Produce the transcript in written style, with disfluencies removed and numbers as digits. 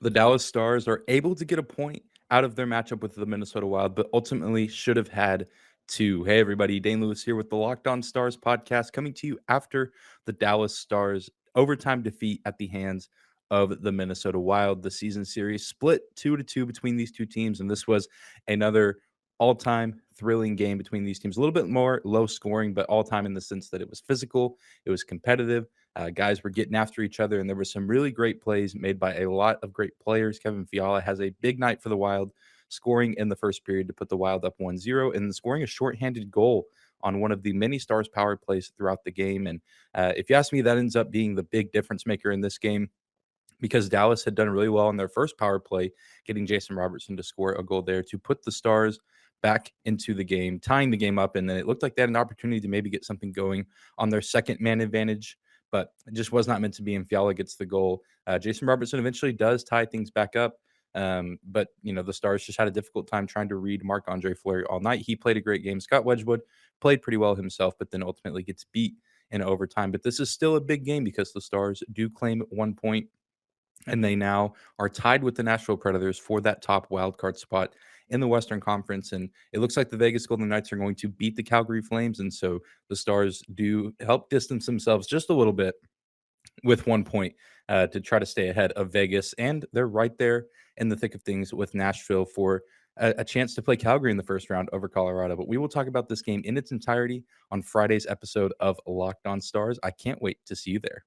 The Dallas Stars are able to get a point out of their matchup with the Minnesota Wild, but ultimately should have had two. Hey, everybody, Dane Lewis here with the Locked On Stars podcast, coming to you after the Dallas Stars overtime defeat at the hands of the Minnesota Wild. The season series split 2-2 between these two teams, and this was another all-time thrilling game between these teams. A little bit more low scoring, but all-time in the sense that it was physical, it was competitive. Guys were getting after each other, and there were some really great plays made by a lot of great players. Kevin Fiala has a big night for the Wild, scoring in the first period to put the Wild up 1-0, and scoring a shorthanded goal on one of the many Stars power plays throughout the game. And if you ask me, that ends up being the big difference maker in this game, because Dallas had done really well on their first power play, getting Jason Robertson to score a goal there to put the Stars back into the game, tying the game up. And then it looked like they had an opportunity to maybe get something going on their second man advantage, but it just was not meant to be. And Fiala gets the goal. Jason Robertson eventually does tie things back up. But, the Stars just had a difficult time trying to read Marc Andre-Fleury all night. He played a great game. Scott Wedgewood played pretty well himself, but then ultimately gets beat in overtime. But this is still a big game because the Stars do claim 1 point, and they now are tied with the Nashville Predators for that top wildcard spot in the Western Conference. And it looks like the Vegas Golden Knights are going to beat the Calgary Flames. And so the Stars do help distance themselves just a little bit with 1 point to try to stay ahead of Vegas. And they're right there in the thick of things with Nashville for a chance to play Calgary in the first round over Colorado. But we will talk about this game in its entirety on Friday's episode of Locked On Stars. I can't wait to see you there.